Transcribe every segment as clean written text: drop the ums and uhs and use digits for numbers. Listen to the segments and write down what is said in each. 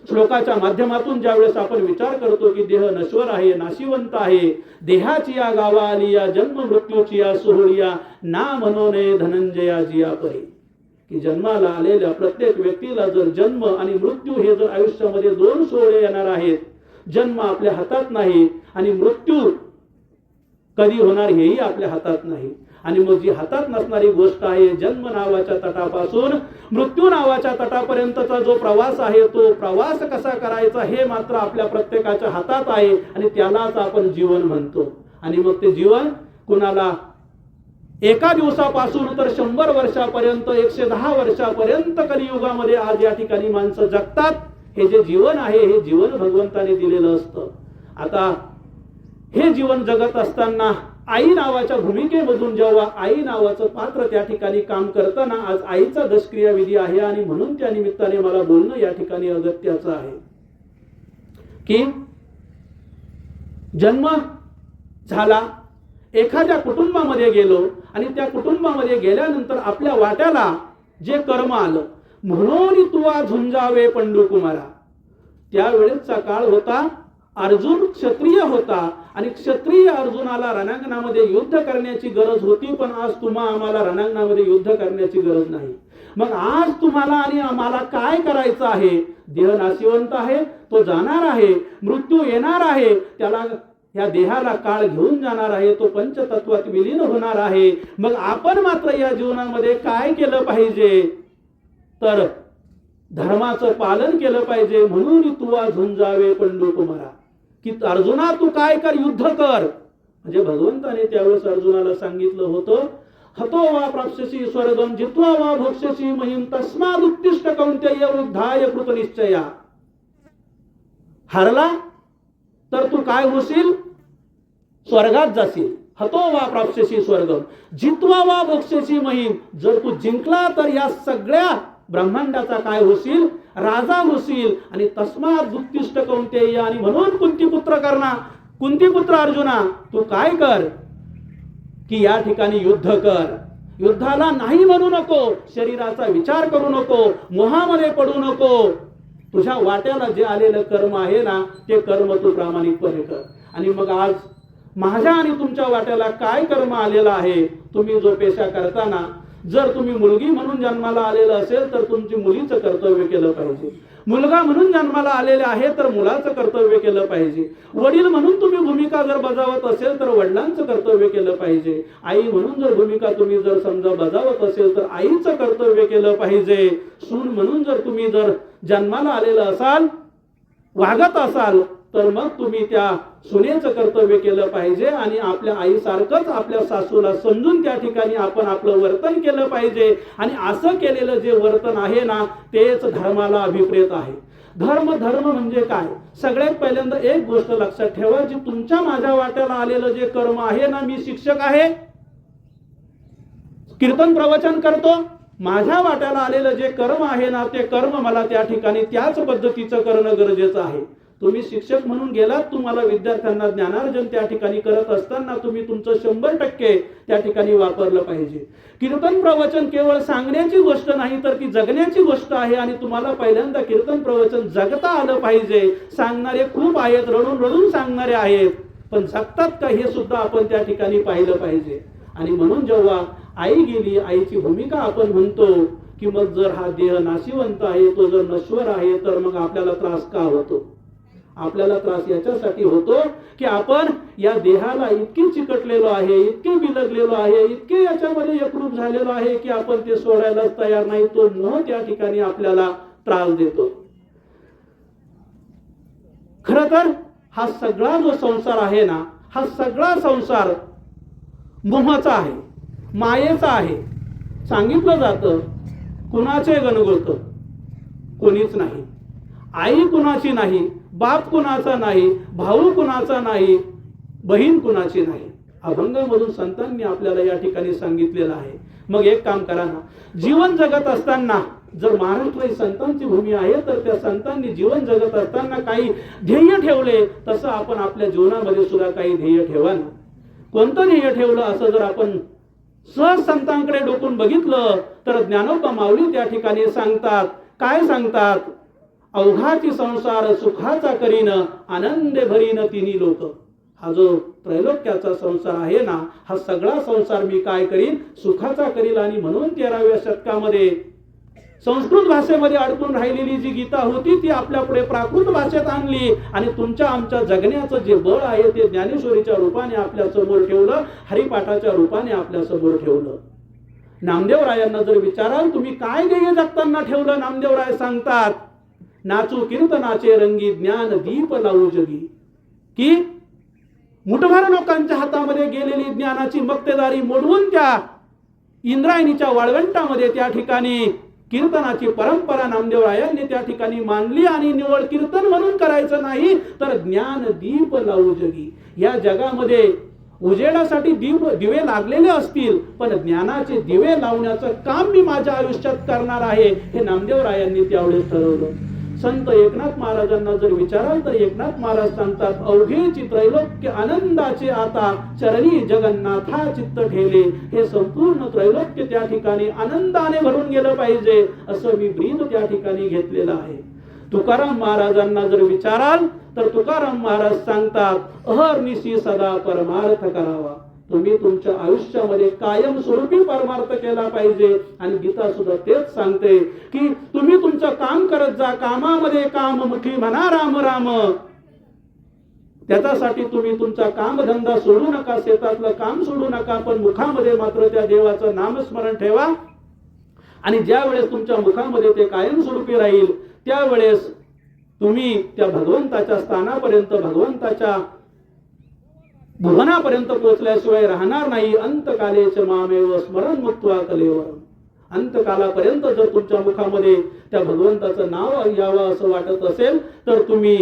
श्लोकाच्या माध्यमातून ज्यावेळेस आपण विचार करतो की देह नश्वर आहे, नाशिवंत आहे, देहाची या गावा आली या जन्म मृत्यूची या सोहळिया ना म्हणोने धनंजया जिया परी, की जन्माला आलेल्या प्रत्येक व्यक्तीला जर जन्म आणि मृत्यू हे जर आयुष्यामध्ये दोन सोहळे येणार आहेत, जन्म आपल्या हातात नाही आणि मृत्यू कधी होणार हेही आपल्या हातात नाही. आणि मग जी हातात नसणारी गोष्ट आहे, जन्म नावाच्या तटापासून मृत्यू नावाच्या तटापर्यंतचा जो प्रवास आहे, तो प्रवास कसा करायचा हे मात्र आपल्या प्रत्येकाच्या हातात आहे आणि त्यालाच आपण जीवन म्हणतो. आणि मग ते जीवन कुणाला एका दिवसापासून तर 100 वर्षापर्यंत, 110 वर्षापर्यंत कलियुगामध्ये आज या ठिकाणी माणसं जगतात. हे जे जीवन आहे हे जीवन भगवंताने दिलेलं असतं. आता हे जीवन जगत असताना आई नावाच्या भूमिकेमधून जेव्हा आई नावाचं पात्र त्या ठिकाणी काम करताना आज आईचा दशक्रिया विधी आहे आणि म्हणून त्या निमित्ताने मला बोलणं या ठिकाणी अगत्याचं आहे की जन्म झाला, एखाद्या कुटुंबामध्ये गेलो आणि त्या कुटुंबामध्ये गेल्यानंतर आपल्या वाट्याला जे कर्म आलं, म्हणून तुवा झुंजावे पंडुकुमारा. त्यावेळेसचा काळ होता, अर्जुन क्षत्रिय होता आणि क्षत्रिय अर्जुनाला रणांगणामध्ये युद्ध करण्याची गरज होती, पण आज तुम्हा आम्हाला रणांगणामध्ये युद्ध करण्याची गरज नाही. मग आज तुम्हाला आणि आम्हाला काय करायचं आहे? देह नाशिवंत आहे, तो जाणार आहे, मृत्यू येणार आहे, त्याला या देहाला काळ घेऊन जाणार आहे, तो पंचतत्वात विलीन होणार आहे. मग आपण मात्र या जीवनामध्ये काय केलं पाहिजे? तर धर्माचं पालन केलं पाहिजे. म्हणून तुवा झुंजावे पंडुकुमारा, की अर्जुना तू काय कर, युद्ध कर. म्हणजे भगवंताने त्यावेळेस अर्जुनाला सांगितलं होतं, हतो वा प्राप्स्यसि स्वर्गम जित्वा वा भोक्ष्यसि महिम तस्माद् उत्तिष्ठ कौन्तेय वृद्धाय कृतनिश्चया. हरला तर तू काय होशील? स्वर्गात जाशील. हतो वा प्राप्स्यसि स्वर्गम जित्वा वा भोक्ष्यसि महिम. जर तू जिंकला तर या सगळ्या ब्रह्मांडाचा काय होशील? राजा होशील. आणि तस्माद् उत्तिष्ठ कौन्तेय, आणि म्हणून कुंतीपुत्र कर्णा, कुंतीपुत्र अर्जुना तू काय कर की या ठिकाणी युद्ध कर. युद्धाला नाही म्हणू नको, शरीराचा विचार करू नको, मोहामध्ये पडू नको. तुझ्या वाट्याला जे आलेलं कर्म आहे ना, ते कर्म तू प्रामाणिकपणे कर. आणि मग आज माझ्या आणि तुमच्या वाट्याला काय कर्म आलेलं आहे? तुम्ही जो पेशा करताना जर तुम्ही मुलगी म्हणून जन्माला आलेलं असेल तर तुमची मुलीचं कर्तव्य केलं पाहिजे. मुलगा म्हणून जन्माला आलेले आहे तर मुलाचं कर्तव्य केलं पाहिजे. वडील म्हणून तुम्ही भूमिका जर बजावत असेल तर वडिलांचं कर्तव्य केलं पाहिजे. आई म्हणून जर भूमिका तुम्ही जर समजा बजावत असेल तर आईचं कर्तव्य केलं पाहिजे. सून म्हणून जर तुम्ही जर जन्माला आलेलं असाल, वागत असाल, तर मग तुम्ही त्या सुनेचं कर्तव्य केलं पाहिजे. आणि आपल्या आईसारखंच आपल्या सासूला समजून त्या ठिकाणी आपण आपलं वर्तन केलं पाहिजे. आणि असं केलेलं जे वर्तन आहे ना, तेच धर्माला अभिप्रेत आहे. धर्म म्हणजे काय? सगळ्यात पहिल्यांदा एक गोष्ट लक्षात ठेवा, जी तुमच्या माझ्या वाट्याला आलेलं जे कर्म आहे ना, मी शिक्षक आहे, कीर्तन प्रवचन करतो, माझ्या वाट्याला आलेलं जे कर्म आहे ना, ते कर्म मला त्या ठिकाणी त्याच पद्धतीचं करणं गरजेचं आहे. तुम्ही शिक्षक म्हणून गेलात, तुम्हाला विद्यार्थ्यांना ज्ञानार्जन त्या ठिकाणी करत असताना तुम्ही तुमचं 100% त्या ठिकाणी वापरलं पाहिजे. कीर्तन प्रवचन केवळ सांगण्याची गोष्ट नाही तर ती जगण्याची गोष्ट आहे. आणि तुम्हाला पहिल्यांदा कीर्तन प्रवचन जगता आलं पाहिजे. सांगणारे खूप आहेत, रडून रडून सांगणारे आहेत, पण जगतात का हे सुद्धा आपण त्या ठिकाणी पाहिलं पाहिजे. आणि म्हणून जेव्हा आई गेली, आईची भूमिका आपण म्हणतो की मग जर हा देह नाशिवंत आहे, तो जर नश्वर आहे, तर मग आपल्याला त्रास का होतो? आपल्याला त्रास याच्यासाठी होतो की आपण या देहाला इतके चिकटलेलो आहे, इतके बिलगलेलो आहे, इतके याच्यामध्ये एकरूप झालेलो आहे की आपण ते सोडायलाच तयार नाही. तो मोह त्या ठिकाणी आपल्याला त्रास देतो. खरं तर हा सगळा जो संसार आहे ना, हा सगळा संसार मोहाचा आहे, मायेचा आहे. सांगितलं जातं कुणाचे गणगोत कोणीच नाही, आई कुणाची नाही, बाप कुणाचा नाही, भाऊ कुणाचा नाही, बहीण कुणाची नाही. अभंगामधून संतांनी आपल्याला या ठिकाणी सांगितलेलं आहे. मग एक काम करा ना, जीवन जगत असताना जर महाराष्ट्र ही संतांची भूमी आहे तर त्या संतांनी जीवन जगत असताना काही ध्येय ठेवले, तसं आपण आपल्या जीवनामध्ये सुद्धा काही ध्येय ठेवा ना. कोणतं ध्येय ठेवलं असं जर आपण सहज संतांकडे डोकून बघितलं तर ज्ञानोबा माऊली त्या ठिकाणी सांगतात, काय सांगतात? अवघाची संसार सुखाचा करीन, आनंदे भरीन तिन्ही लोक. हा जो त्रैलोक्याचा संसार आहे ना, हा सगळा संसार मी काय करीन, सुखाचा करील. आणि म्हणून 13व्या शतकामध्ये संस्कृत भाषेमध्ये अडकून राहिलेली जी गीता होती ती आपल्या पुढे प्राकृत भाषेत आणली आणि तुमच्या आमच्या जगण्याचं जे बळ आहे ते ज्ञानेश्वरीच्या रूपाने आपल्या समोर ठेवलं, हरिपाठाच्या रूपाने आपल्या समोर ठेवलं. नामदेवरायांना जर विचाराल तुम्ही काय ध्येय जगताना ठेवलं, नामदेवराय सांगतात, नाचू कीर्तनाचे रंगी ज्ञान दीप लावू जगी. की मुठभर लोकांच्या हातामध्ये गेलेली ज्ञानाची मक्तेदारी मोडवून त्या इंद्रायणीच्या वाळवंटामध्ये त्या ठिकाणी कीर्तनाची परंपरा नामदेवरायांनी त्या ठिकाणी मांडली. आणि निवळ कीर्तन म्हणून करायचं नाही तर ज्ञान दीप लावू जगी. या जगामध्ये उजेडासाठी दिवे लागलेले असतील, पण ज्ञानाचे दिवे लावण्याचं काम मी माझ्या आयुष्यात करणार आहे, हे नामदेवरायांनी त्यावेळेस ठरवलं. संत एकनाथ महाराजांना जर विचाराल तर एकनाथ महाराज सांगतात, अवघेची त्रैलोक्य आनंदाचे आता चरणी जगन्नाथा चित्त ठेले. हे संपूर्ण त्रैलोक्य त्या ठिकाणी आनंदाने भरून गेलं पाहिजे असं मी ब्रीद त्या ठिकाणी घेतलेलं आहे. तुकाराम महाराजांना जर विचाराल तर तुकाराम महाराज सांगतात, अहर्निशी सदा परमार्थ करावा. तुम्ही तुमच्या आयुष्यामध्ये कायम स्वरूपी परमार्थ केला पाहिजे. आणि गीता सुद्धा तेच सांगते की तुम्ही तुमचं काम करत जा, कामामध्ये काम मुठी म्हणा राम राम. त्याच्यासाठी तुम्ही तुमचा कामधंदा सोडू नका, शेतातलं काम सोडू नका, पण मुखामध्ये मात्र त्या देवाचं नामस्मरण ठेवा. आणि ज्या वेळेस तुमच्या मुखामध्ये ते कायमस्वरूपी राहील त्यावेळेस तुम्ही त्या भगवंताच्या स्थानापर्यंत, भगवंताच्या भुवनापर्यंत पोहोचल्याशिवाय राहणार नाही. अंतकालेच मामेव स्मरण मुक्त्वा कलेवर. अंतकालापर्यंत जर तुमच्या मुखामध्ये त्या भगवंताचं नाव यावं असं वाटत असेल तर तुम्ही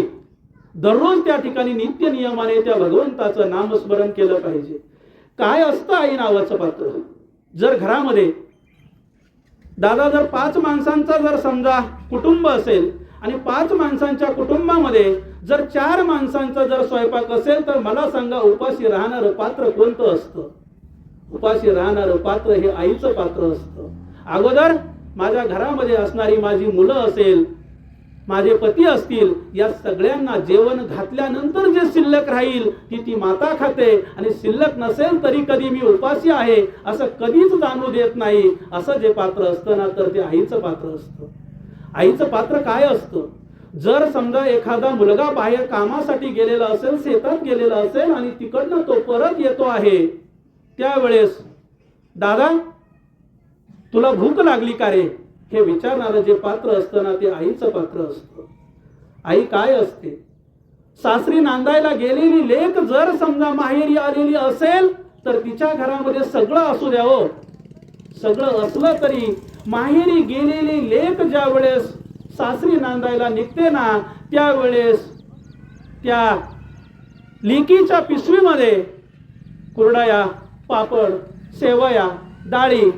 दररोज त्या ठिकाणी नित्य नियमाने त्या भगवंताचं नामस्मरण केलं पाहिजे. काय असतं आई नावाचं पात्र? जर घरामध्ये दादा जर 5 माणसांचा जर समजा कुटुंब असेल आणि 5 माणसांच्या कुटुंबामध्ये जर 4 माणसांचा जर स्वयंपाक असेल तर मला सांगा उपाशी राहणारं पात्र कोणतं असतं? उपाशी राहणारं पात्र हे आईचं पात्र असतं. अगोदर माझ्या घरामध्ये असणारी माझी मुलं असेल, माझे पती असतील, या सगळ्यांना जेवण घातल्यानंतर जे शिल्लक राहील ती माता खाते. आणि शिल्लक नसेल तरी कधी मी उपाशी आहे असं कधीच जाणू देत नाही. असं जे पात्र असतं ना तर ते आईचं पात्र असतं. आईचं पात्र काय असतं? जर समजा एखादा मुलगा बाहेर कामासाठी गेलेला असेल, शेतात गेलेला असेल आणि तिकडनं तो परत येतो आहे, त्यावेळेस दादा तुला भूक लागली का रे हे विचारणारं जे पात्र असतं ना ते आईचं पात्र असतं. आई काय असते? सासरी नांदायला गेलेली लेक जर समजा माहेरी आलेली असेल तर तिच्या घरामध्ये सगळं असू द्या हो, सगळं असलं तरी माहेरी गेलेली लेक ज्या वेळेस सासरी नांदायला निघते ना त्यावेळेस त्या लेकीच्या पिशवीमध्ये कुरडया, पापड, सेवया, डाळी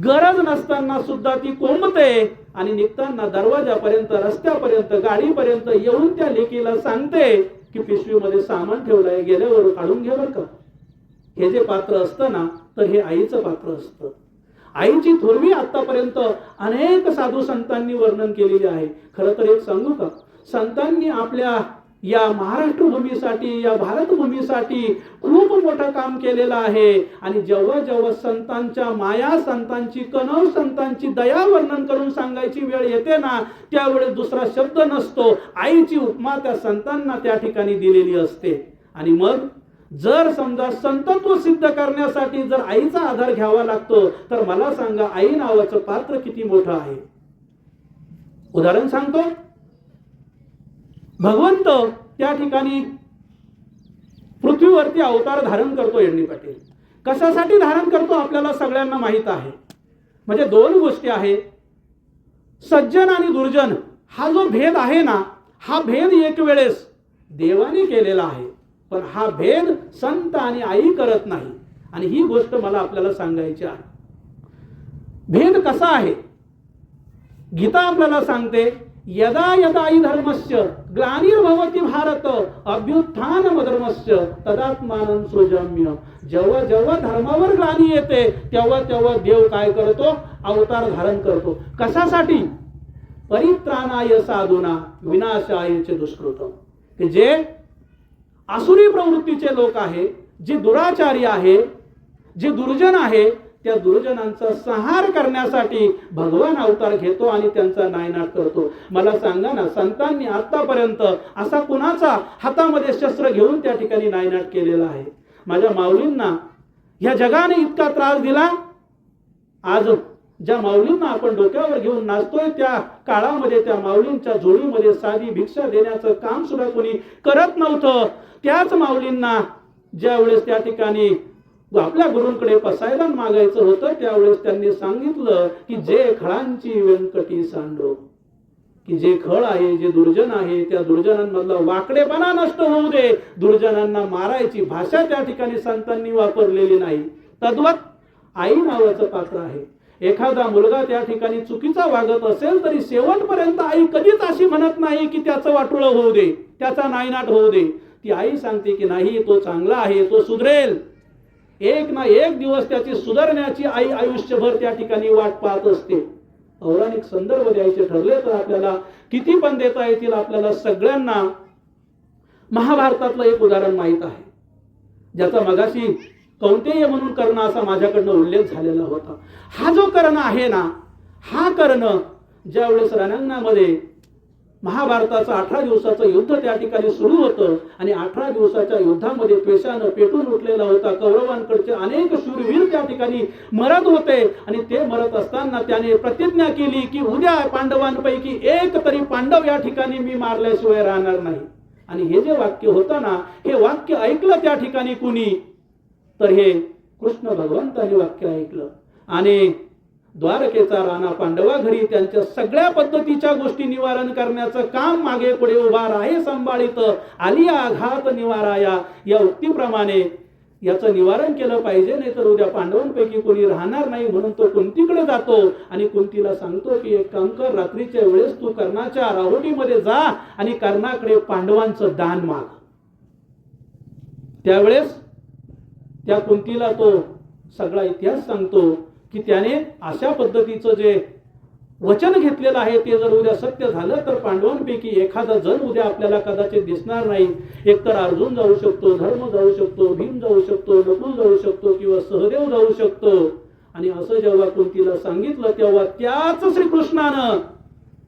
गरज नसताना सुद्धा ती कोंबते आणि निघताना दरवाजापर्यंत, रस्त्यापर्यंत, गाडीपर्यंत येऊन त्या लेकीला सांगते की पिशवीमध्ये सामान ठेवलंय, गेल्यावर काढून घे बरं का. हे जे पात्र असतं ना तर हे आईचं पात्र असतं. आईची थोरवी आतापर्यंत अनेक साधू संतांनी वर्णन केलेली आहे. खरं तर एक सांगू का, संतांनी आपल्या या महाराष्ट्र भूमीसाठी, या भारत भूमीसाठी खूप मोठं काम केलेलं आहे. आणि जेव्हा जेव्हा संतांच्या माया, संतांची कणव, संतांची दया वर्णन करून सांगायची वेळ येते ना त्यावेळेस दुसरा शब्द नसतो. आईची उपमा त्या संतांना त्या ठिकाणी दिलेली असते. आणि मग जर समजा संतत्व सिद्ध करण्यासाठी जर आईचा आधार घ्यावा लागतो तर मला सांगा आई नावाचं पात्र किती मोठं आहे. उदाहरण सांगतो, भगवंत त्या ठिकाणी पृथ्वीवरती अवतार धारण करतो. एडणी पाटील कशासाठी धारण करतो आपल्याला सगळ्यांना माहित आहे. म्हणजे 2 गोष्टी आहे, सज्जन आणि दुर्जन हा जो भेद आहे ना, हा भेद एक वेळेस देवाने केलेला आहे, पण हा भेद संत आणि आई करत नाही. आणि ही गोष्ट मला आपल्याला सांगायची आहे. भेद कसा आहे? गीता आपल्याला सांगते, यदा यदा हि धर्मस्य ग्लानिर्भवति भारत अभ्युत्थानमधर्मस्य तदात्मानं सृजाम्य. जेव्हा जेव्हा धर्मावर ग्लानी येते तेव्हा तेव्हा देव काय करतो? अवतार धारण करतो. कशासाठी? परित्राणाय साधूना विनाशाय च दुष्कृतम, की जे आसुरी प्रवृत्तीचे लोक आहे, जे दुराचारी आहे, जे दुर्जन आहे, त्या दुर्जनांचा संहार करण्यासाठी भगवान अवतार घेतो आणि त्यांचा नायनाट करतो. मला सांगा ना, संतांनी आतापर्यंत असा कुणाचा हातामध्ये शस्त्र घेऊन त्या ठिकाणी नायनाट केलेला आहे? माझ्या माऊलींना ह्या जगाने इतका त्रास दिला. आज ज्या माऊलींना आपण डोक्यावर घेऊन नाचतोय, त्या काळामध्ये त्या माऊलींच्या जोडीमध्ये साधी भिक्षा देण्याचं काम सुद्धा कोणी करत नव्हतं. त्याच माऊलींना ज्या वेळेस त्या ठिकाणी आपल्या गुरूंकडे पसायदान मागायचं होतं, त्यावेळेस त्यांनी सांगितलं की जे खळांची व्यंकटी सांडो, की जे खळ आहे, जे दुर्जन आहे, त्या दुर्जनांमधला वाकडेपणा नष्ट होऊ दे. दुर्जनांना मारायची भाषा त्या ठिकाणी संतांनी वापरलेली नाही. तद्वत आई नावाचं पात्र आहे. एखादा मुलगा त्या ठिकाणी चुकीचा वागत असेल तरी शेवटपर्यंत आई कधीच अशी म्हणत नाही की त्याचं वाटोळं होऊ दे, त्याचा नायनाट होऊ दे. ती आई सांगते की नाही, तो चांगला आहे, तो सुधरेल. एक ना एक दिवस त्याची सुधारण्याची आई आयुष्यभर त्या ठिकाणी वाट पाहत असते. पौराणिक संदर्भ द्यायचे ठरले तर आपल्याला किती पण देता येतील. आपल्याला सगळ्यांना महाभारतातलं एक उदाहरण माहित आहे, ज्याचा मगाशी कौंतेय म्हणून कर्ण असा माझ्याकडनं उल्लेख झालेला होता. हा जो कर्ण आहे ना, हा कर्ण ज्या वेळेस रणांगणामध्ये महाभारताचं 18 दिवसाचं युद्ध त्या ठिकाणी सुरू होतं आणि 18 दिवसाच्या युद्धामध्ये पेशानं पेटून उठलेला होता. कौरवांकडचे अनेक शूरवीर त्या ठिकाणी मरत होते आणि ते मरत असताना त्याने प्रतिज्ञा केली की उद्या पांडवांपैकी एक तरी पांडव या ठिकाणी मी मारल्याशिवाय राहणार नाही. आणि हे जे वाक्य होतं ना, हे वाक्य ऐकलं त्या ठिकाणी कुणी, तर हे कृष्ण भगवंतांनी वाक्य ऐकलं आणि द्वारकेचा राणा पांडवा घरी त्यांच्या सगळ्या पद्धतीच्या गोष्टी निवारण करण्याचं काम मागे पुढे उभा राहे संभाळीत आलिया घात निवाराया, या उक्तीप्रमाणे याचं निवारण केलं पाहिजे, नाही तर उद्या पांडवांपैकी कोणी राहणार नाही. म्हणून तो कुंतीकडे जातो आणि कुंतीला सांगतो की एक काम कर, रात्रीच्या वेळेस तू कर्णाच्या राहुटीमध्ये जा आणि कर्णाकडे पांडवांचं दान माग. त्यावेळेस त्या कुंतीला तो सगळा इतिहास सांगतो की त्याने अशा पद्धतीचं जे वचन घेतलेलं आहे ते जर उद्या सत्य झालं तर पांडवांपैकी एखादा जण उद्या आपल्याला कदाचित दिसणार नाही. एकतर अर्जुन जाऊ शकतो, धर्म जाऊ शकतो, भीम जाऊ शकतो, नकुल जाऊ शकतो किंवा सहदेव जाऊ शकतो. आणि असं जेव्हा कुंतीला सांगितलं तेव्हा त्याच श्रीकृष्णानं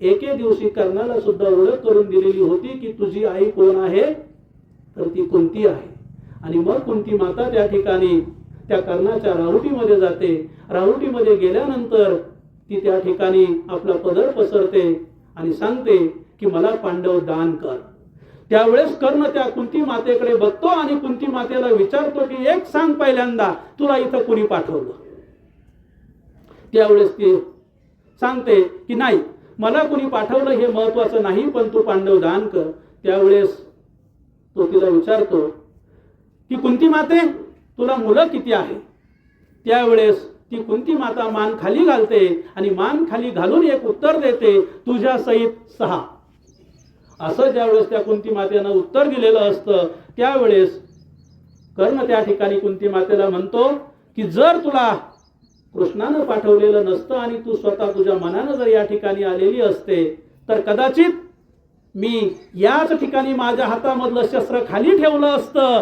एके दिवशी कर्णाला सुद्धा ओळख करून दिलेली होती की तुझी आई कोण आहे, तर ती कुंती आहे. आणि मग कुंती माता त्या ठिकाणी त्या कर्णाच्या राहुटीमध्ये जाते. राहुटीमध्ये गेल्यानंतर ती त्या ठिकाणी आपला पदर पसरते आणि सांगते की मला पांडव दान कर. त्यावेळेस कर्ण त्या कुंती मातेकडे बघतो आणि कुंती मातेला विचारतो की एक सांग, पहिल्यांदा तुला इथं कुणी पाठवलं? त्यावेळेस ती सांगते की नाही, मला कुणी पाठवलं हे महत्वाचं नाही, पण तू पांडव दान कर. त्यावेळेस तो तिला विचारतो की कुंती माते, तुला मुलं किती आहे? त्यावेळेस ती कुंती माता मान खाली घालते आणि मान खाली घालून एक उत्तर देते, तुझ्या सहित 6. असं ज्यावेळेस त्या कुंती मातेनं उत्तर दिलेलं असतं त्यावेळेस कर्ण त्या ठिकाणी कुंती मातेला म्हणतो की जर तुला कृष्णानं पाठवलेलं नसतं आणि तू स्वतः तुझ्या मनानं जर या ठिकाणी आलेली असते तर कदाचित मी याच ठिकाणी माझ्या हातामधलं शस्त्र खाली ठेवलं असतं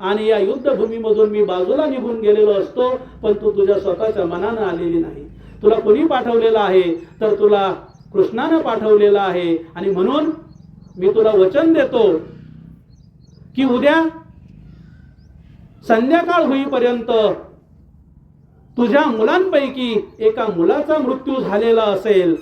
आणि या युद्धभूमीमधून मी बाजूला निघून गेलेलो असतो. पण तू तुझ्या स्वतःच्या मनानं आलेली नाही. तुला कोणी पाठवलेलं आहे, तर तुला कृष्णानं पाठवलेलं आहे. आणि म्हणून मी तुला वचन देतो की उद्या संध्याकाळ होईपर्यंत तुझ्या मुलांपैकी एका मुलाचा मृत्यू झालेला असेल,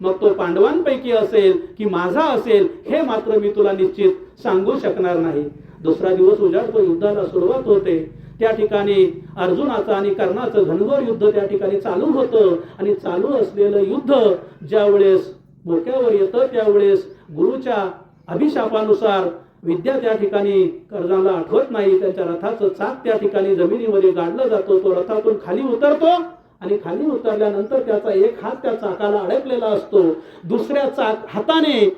मग तो पांडवांपैकी असेल की माझा असेल हे मात्र मी तुला निश्चित सांगू शकणार नाही. दुसरा दिवस उजाडतो, युद्धाला सुरुवात होते. त्या ठिकाणी अर्जुनाचं आणि कर्णाचं घनघोर युद्ध त्या ठिकाणी चालू होतं. आणि चालू असलेलं युद्ध ज्यावेळेस मोक्यावर येतं त्यावेळेस गुरुच्या अभिशापानुसार विद्या त्या ठिकाणी कर्णाला आठवत नाही. त्यांच्या रथाचं चाक त्या ठिकाणी जमिनीमध्ये गाडलं जातो. तो रथातून खाली उतरतो आणि खाली उतरल्यानंतर त्याचा एक हात त्या चाकाला अडकलेला असतो. दुसऱ्या हाताने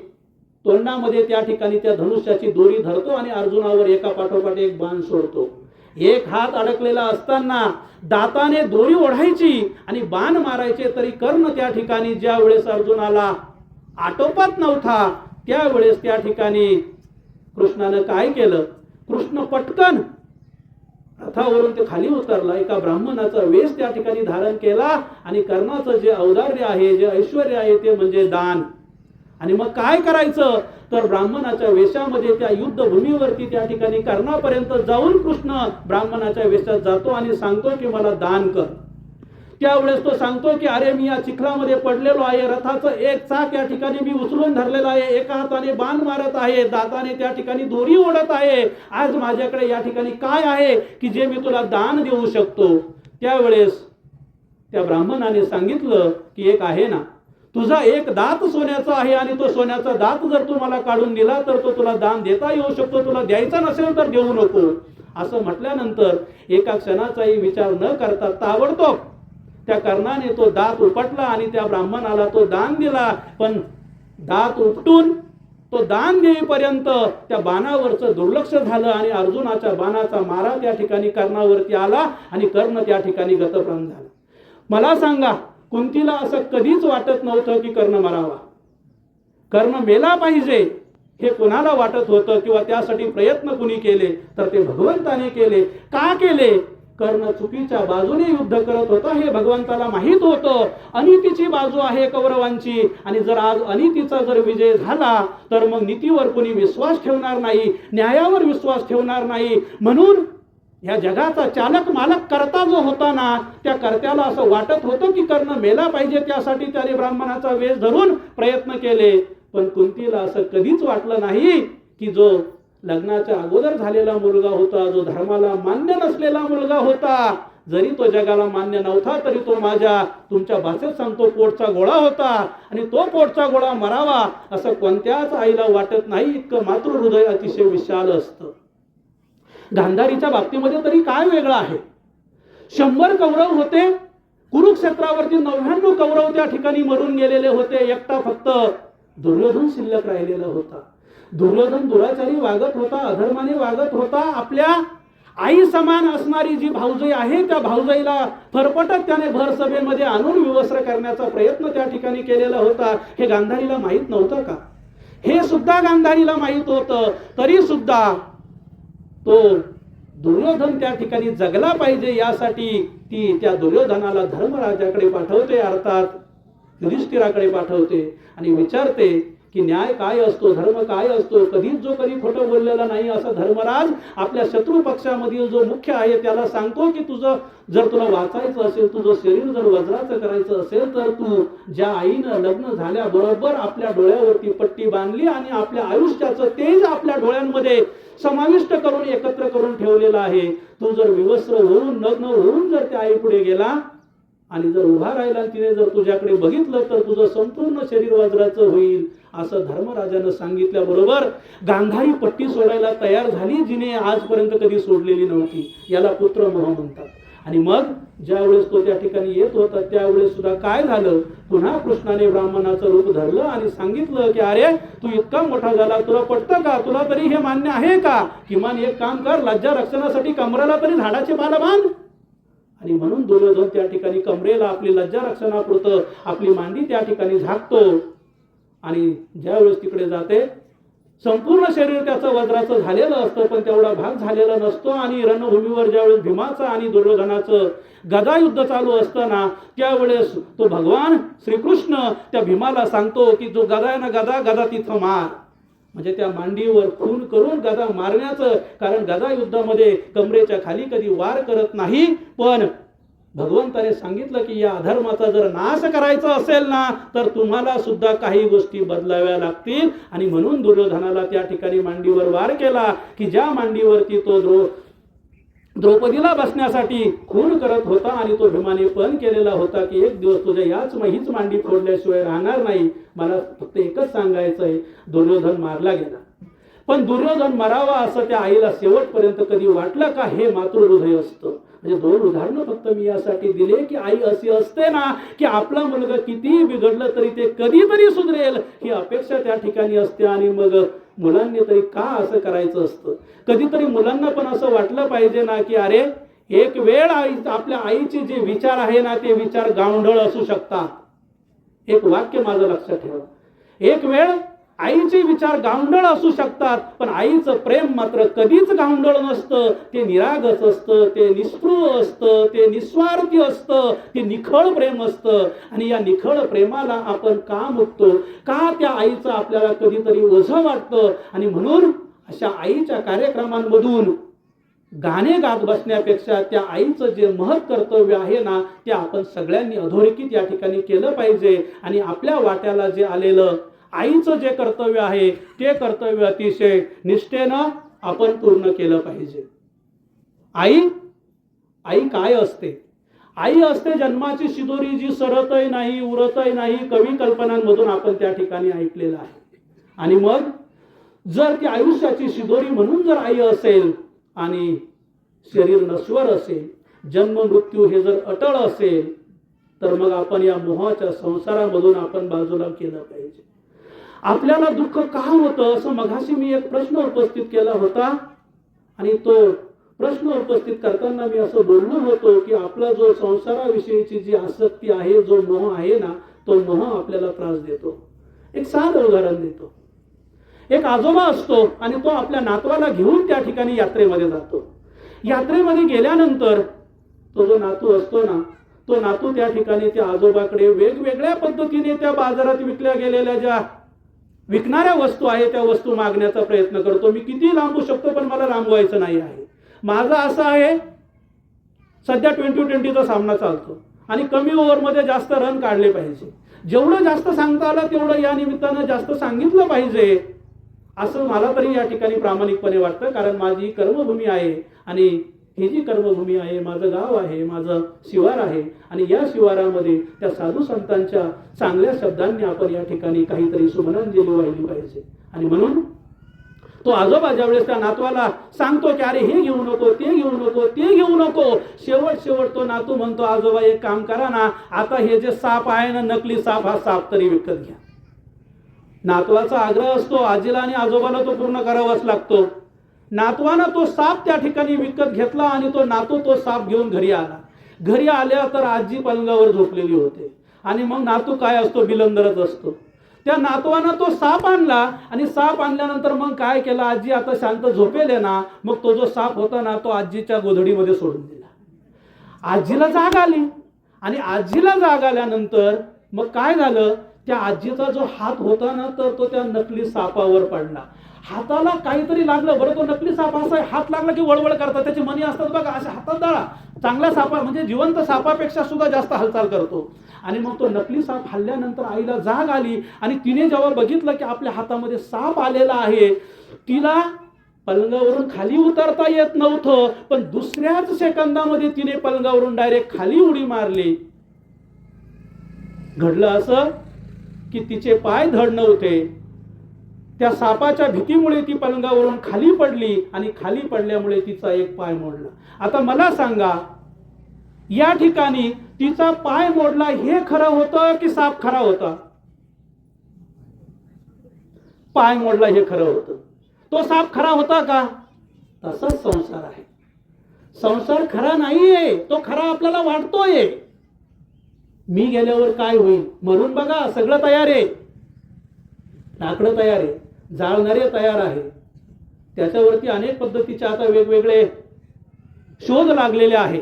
तोंडामध्ये त्या ठिकाणी त्या धनुष्याची दोरी धरतो आणि अर्जुनावर एका पाठोपाठ एक बाण सोडतो. एक हात अडकलेला असताना दाताने दोरी ओढायची आणि बाण मारायचे, तरी कर्ण त्या ठिकाणी ज्या वेळेस अर्जुनाला आटोपत नव्हता, त्यावेळेस त्या ठिकाणी कृष्णानं काय केलं, कृष्ण पटकन रथावरून ते खाली उतरला, एका ब्राह्मणाचा वेश त्या ठिकाणी धारण केला आणि कर्णाचं जे औदार्य आहे, जे ऐश्वर्य आहे ते म्हणजे दान. आणि मग काय करायचं तर ब्राह्मणाच्या वेशामध्ये त्या युद्धभूमीवरती त्या ठिकाणी कर्णापर्यंत जाऊन कृष्ण ब्राह्मणाच्या वेशात जातो आणि सांगतो की मला दान कर. त्यावेळेस तो सांगतो की अरे मी या चिखलामध्ये पडलेलो आहे, रथाचं एक चाक या ठिकाणी मी उचलून धरलेलं आहे, एका हाताने बाण मारत आहे, दाताने त्या ठिकाणी दोरी ओढत आहे, आज माझ्याकडे या ठिकाणी काय आहे की जे मी तुला दान देऊ शकतो. त्यावेळेस त्या ब्राह्मणाने सांगितलं की एक आहे ना, तुझा एक दात सोन्याचा आहे आणि तो सोन्याचा दात जर तू मला काढून दिला तर तो तुला दान देता येऊ शकतो, तुला द्यायचा नसेल तर देऊ नको. असं म्हटल्यानंतर एका क्षणाचाही विचार न करता ताबडतोब त्या कर्णाने तो दात उपटला आणि त्या ब्राह्मणाला तो दान दिला. पण दात उपटून तो दान देईपर्यंत त्या बाणावरचं दुर्लक्ष झालं आणि अर्जुनाच्या बाणाचा मारा त्या ठिकाणी कर्णावरती आला आणि कर्ण त्या ठिकाणी गतप्राण झाला. मला सांगा, कुंतीला असं कधीच वाटत नव्हतं की कर्ण मरावा, कर्ण मेला पाहिजे हे कोणाला वाटत होतं किंवा त्यासाठी प्रयत्न कुणी केले तर ते भगवंताने केले. का केले? कर्ण चुकीच्या बाजूने युद्ध करत होता हे भगवंताला माहित होतं. अनितीची बाजू आहे कौरवांची आणि जर आज अनितीचा जर विजय झाला तर मग नीतीवर कोणी विश्वास ठेवणार नाही, न्यायावर विश्वास ठेवणार नाही. म्हणून या जगाचा चालक मालक करता जो होता ना, त्या कर्त्याला असं वाटत होतं की कर्ण मेला पाहिजे, त्यासाठी त्याने ब्राह्मणाचा वेश धरून प्रयत्न केले. पण कुंतीला असं कधीच वाटलं नाही की जो लग्नाच्या अगोदर झालेला मुलगा होता, जो धर्माला मान्य नसलेला मुलगा होता, जरी तो जगाला मान्य नव्हता तरी तो माझ्या, तुमच्या भाषेत सांगतो, पोटचा गोळा होता आणि तो पोटचा गोळा मरावा असं कोणत्याच आईला वाटत नाही. इतकं मातृहृदय अतिशय विशाल असतं. गांधारीच्या बाबतीमध्ये तरी काय वेगळं आहे? 100 कौरव होते, कुरुक्षेत्रावरती 99 कौरव त्या ठिकाणी मरून गेलेले होते, एकटा फक्त दुर्योधन शिल्लक राहिलेला होता. दुर्योधन दुराचारी वागत होता, अधर्माने वागत होता. आपल्या आई समान असणारी जी भाऊजाई आहे त्या भाऊजाईला फरफटत त्याने भर सभेमध्ये आणून विवस्त्र करण्याचा प्रयत्न त्या ठिकाणी केलेला होता. हे गांधारीला माहित नव्हतं का? हे सुद्धा गांधारीला माहित होतं. तरी सुद्धा तो दुर्योधन त्या ठिकाणी जगला पाहिजे यासाठी ती त्या दुर्योधनाला धर्मराजाकडे पाठवते, अर्थात युधिष्ठिराकडे पाठवते आणि विचारते की न्याय काय असतो, धर्म काय असतो. कधीच जो कधी खोटं बोललेला नाही असा धर्मराज आपल्या शत्रू पक्षामधील जो मुख्य आहे त्याला सांगतो की तुझं जर तुला वाचायचं असेल, तुझं शरीर जर वज्राचं करायचं असेल तर तू ज्या आईनं लग्न झाल्याबरोबर आपल्या डोळ्यावरती पट्टी बांधली आणि आपल्या आयुष्याचं तेज आपल्या डोळ्यांमध्ये समाविष्ट करून एकत्र करून ठेवलेलं आहे, तू जर विवस्त्र होऊन नग्न होऊन जर त्या आई पुढे गेला आणि जर उभा राहिला तिने जर तुझ्याकडे बघितलं तर तुझं संपूर्ण शरीर वज्राचं होईल असं धर्मराजानं सांगितल्याबरोबर गांधारी पट्टी सोडायला तयार झाली, जिने आजपर्यंत कधी सोडलेली नव्हती. याला पुत्रमोह म्हणतात. आणि मग ज्यावेळेस तो त्या ठिकाणी येत होता त्यावेळेस सुद्धा काय झालं, पुन्हा कृष्णाने ब्राह्मणाचं रूप धरलं आणि सांगितलं की अरे तू इतका मोठा झाला, तुला पटतं का, तुला तरी हे मान्य आहे का, किमान एक काम कर, लज्जा रक्षणासाठी कमरेला तरी झाडाची पाला बांध. आणि म्हणून दुर्योधन त्या ठिकाणी कमरेला आपली लज्जा रक्षणापुरतं आपली मांडी त्या ठिकाणी झाकतो आणि ज्यावेळेस तिकडे जाते संपूर्ण शरीर त्याचं वज्राचं झालेलं असतं पण तेवढा भाग झालेला नसतो. आणि रणभूमीवर ज्यावेळेस भीमाचं आणि दुर्योधनाचं गदा युद्ध चालू असताना त्यावेळेस तो भगवान श्रीकृष्ण त्या भीमाला सांगतो की जो गदा आहे ना, गदा तिथं मार. म्हणजे त्या मांडीवर खून करून गदा मारण्याचं, कारण गदा युद्धामध्ये कमरेच्या खाली कधी वार करत नाही. पण भगवंताने सांगितलं की या अधर्माचा जर नाश करायचा असेल ना तर तुम्हाला सुद्धा काही गोष्टी बदलाव्या लागतील. आणि म्हणून दुर्योधनाला त्या ठिकाणी मांडीवर वार केला की ज्या मांडीवरती तो द्रौपदीला बसण्यासाठी खून करत होता आणि तो भीमाने पण केलेला होता की एक दिवस तुझ्या हीच मांडी फोडल्याशिवाय राहणार नाही. मला फक्त एकच सांगायचं आहे, दुर्योधन मारला गेला. पण दुर्योधन मरावा असं त्या आईला शेवटपर्यंत कधी वाटलं का? हे मातृहृदय असतं. म्हणजे 2 उदाहरणं फक्त मी यासाठी दिले की आई अशी असते ना की आपला मुलगा कितीही बिघडलं तरी ते कधीतरी सुधरेल ही अपेक्षा त्या ठिकाणी असते. आणि मग मुलांनी तरी का असं करायचं असतं? कधीतरी मुलांना पण असं वाटलं पाहिजे ना की अरे एक वेळ आपल्या आईचे जे विचार आहे ना ते विचार गावंढळ असू शकतात. एक वाक्य माझं लक्षात ठेवा, एक वेळ आईचे विचार गावंढळ असू शकतात, पण आईचं प्रेम मात्र कधीच गावंढळ नसतं. ते निरागस असतं, ते निस्पृह असतं, ते निस्वार्थी असतं, ते निखळ प्रेम असतं. आणि या निखळ प्रेमाला आपण का मुकतो? का त्या आईचं आपल्याला कधीतरी ओझं वाटतं? आणि म्हणून अशा आईच्या कार्यक्रमांमधून गाणे गात बसण्यापेक्षा त्या आईचं जे महत् कर्तव्य आहे ना, ते आपण सगळ्यांनी अधोरेखित या ठिकाणी केलं पाहिजे. आणि आपल्या वाट्याला जे आलेलं आईचं जे कर्तव्य आहे ते कर्तव्य अतिशय निष्ठेनं आपण पूर्ण केलं पाहिजे. आई काय असते? आई असते जन्माची शिदोरी, जी सरतही नाही उरतही नाही, कवी कल्पनांमधून आपण त्या ठिकाणी ऐकलेलं आहे. आणि मग जर ती आयुष्याची शिदोरी म्हणून जर आई असेल आणि शरीर नश्वर असेल, जन्म मृत्यू हे जर अटळ असेल, तर मग आपण या मोहाच्या संसारामधून आपण बाजूला केलं पाहिजे. आपल्याला दुःख का होतं, असं मघाशी मी एक प्रश्न उपस्थित केला होता. आणि तो प्रश्न उपस्थित करताना मी असं बोललो होतो की आपला जो संसाराविषयीची जी आसक्ती आहे, जो मोह आहे ना, तो मोह आपल्याला त्रास देतो. एक साधं उदाहरण देतो. एक आजोबा असतो आणि तो आपल्या नातवाला घेऊन त्या ठिकाणी यात्रेमध्ये जातो. यात्रेमध्ये गेल्यानंतर तो जो नातू असतो ना, तो नातू त्या ठिकाणी त्या आजोबाकडे वेगवेगळ्या पद्धतीने त्या बाजारात विकल्या गेलेल्या ज्या विकणाऱ्या वस्तू आहे त्या वस्तू मागण्याचा प्रयत्न करतो. मी किती लांबू शकतो, पण मला लांबवायचं नाही आहे. माझं असं आहे, सध्या 20-20चा सामना चालतो आणि कमी ओव्हरमध्ये जास्त रन काढले पाहिजे. जेवढं जास्त सांगता आलं तेवढं या निमित्तानं जास्त सांगितलं पाहिजे, असं मला तरी या ठिकाणी प्रामाणिकपणे वाटतं. कारण माझी कर्मभूमी आहे आणि ही जी कर्मभूमी आहे, माझं गाव आहे, माझं शिवार आहे. आणि या शिवारामध्ये त्या साधू संतांच्या चांगल्या शब्दांनी आपण या ठिकाणी काहीतरी सुमनांजली वाहिली पाहिजे. आणि म्हणून तो आजोबा ज्यावेळेस त्या नातवाला सांगतो की अरे हे घेऊ नको, ते घेऊ नको, ते घेऊ नको, शेवट तो नातू म्हणतो, आजोबा एक काम करा ना, आता हे जे साप आहे ना, नकली साप, हा साप तरी विकत घ्या. नातवाचा आग्रह असतो, आजीला आणि आजोबाला तो पूर्ण करावाच लागतो. नातवानं तो साप त्या ठिकाणी विकत घेतला आणि तो नातू तो साप घेऊन घरी आला. घरी आल्या तर आजी पलंगावर झोपलेली होते आणि मग नातू काय असतो, बिलंदरच असतो. त्या नातवानं तो साप आणला आणि साप आणल्यानंतर मग काय केलं, आजी आता शांत झोपेल ना, मग तो जो साप होता ना, तो आजीच्या गोधडीमध्ये सोडून दिला. आजीला जाग आली आणि आजीला जाग आल्यानंतर मग काय झालं, त्या आजीचा जो हात होता ना, तर तो त्या नकली सापावर पडला. हाताला काहीतरी लागलं. बरं, तो नकली साप असा हात लागला की वळवळ करतात, त्याची मणी असतात बघा, अशा हातात दाळा. चांगला सापा म्हणजे जिवंत सापापेक्षा सुद्धा जास्त हालचाल करतो. आणि मग तो नकली साप हल्ल्यानंतर आईला जाग आली आणि तिने जेव्हा बघितलं की आपल्या हातामध्ये साप आलेला आहे, तिला पलंगावरून खाली उतरता येत नव्हतं, पण दुसऱ्याच सेकंदामध्ये तिने पलंगावरून डायरेक्ट खाली उडी मारली. घडलं असं की तिचे पाय धड नव्हते. त्या सापाच्या भीतीमुळे ती पलंगावरून खाली पडली आणि खाली पडल्यामुळे तिचा एक पाय मोडला. आता मला सांगा, या ठिकाणी तिचा पाय मोडला हे खरं होतं की साप खरा होता? पाय मोडला हे खरं होतं. तो साप खरा होता का? तसाच संसार आहे. संसार खरा नाहीये, तो खरा आपल्याला वाटतोय. मी गेल्यावर काय होईल म्हणून बघा, सगळं तयार आहे. लाकडं तयार आहे, जाळणारे तयार आहे, त्याच्यावरती अनेक पद्धतीचे आता वेगवेगळे शोध लागलेले आहे.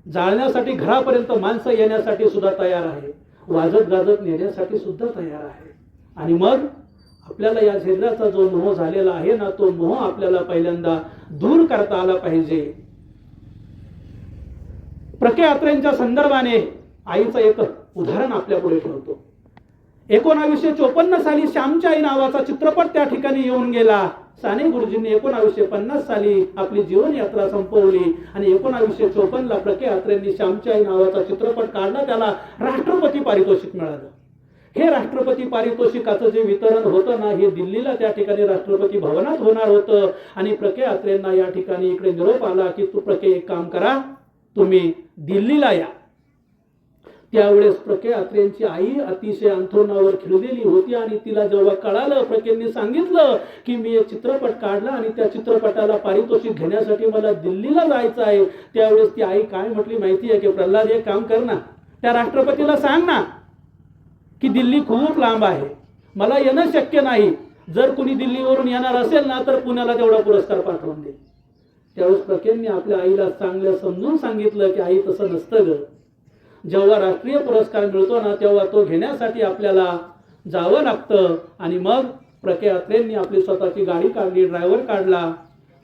जाळण्यासाठी घरापर्यंत माणसं येण्यासाठी सुद्धा तयार आहे, वाजत गाजत नेण्यासाठी सुद्धा तयार आहे. आणि मग आपल्याला या शरीराचा जो मोह झालेला आहे ना, तो मोह आपल्याला पहिल्यांदा दूर करता आला पाहिजे. प्रके यात्रेच्या संदर्भाने आईचं एक उदाहरण आपल्या पुढे ठेवतो. 1954 साली श्यामची आई नावाचा चित्रपट त्या ठिकाणी येऊन गेला. साने गुरुजींनी 1950 साली आपली जीवन यात्रा संपवली आणि 1954 प्रके यात्रेंनी श्यामची आई नावाचा चित्रपट काढला. त्याला राष्ट्रपती पारितोषिक मिळालं. हे राष्ट्रपती पारितोषिकाचं जे वितरण होतं ना, हे दिल्लीला त्या ठिकाणी राष्ट्रपती भवनात होणार होतं. आणि प्रके यात्रेंना या ठिकाणी इकडे निरोप आला की तू प्रके एक काम करा, तुम्ही दिल्लीला या. त्यावेळेस प्रके यात्रेंची आई अतिशय अंथरुणावर खिळलेली होती आणि तिला जेव्हा कळालं, प्रकेंनी सांगितलं की मी एक चित्रपट काढला आणि त्या चित्रपटाला पारितोषिक घेण्यासाठी मला दिल्लीला जायचं आहे, त्यावेळेस ती आई काय म्हटली माहिती आहे की, प्रल्हाद एक काम कर ना, त्या राष्ट्रपतीला सांग ना की दिल्ली खूप लांब आहे, मला येणं शक्य नाही, जर कुणी दिल्लीवरून येणार असेल ना तर पुण्याला तेवढा पुरस्कार पाठवून दे. त्यावेळेस प्रकेंनी आपल्या आईला चांगलं समजून सांगितलं की आई तसं नसतं ग. जेव्हा राष्ट्रीय पुरस्कार मिळतो ना तेव्हा तो घेण्यासाठी आपल्याला जावं लागतं. आणि मग प्रके अत्रेंनी आपली स्वतःची गाडी काढली, ड्रायव्हर काढला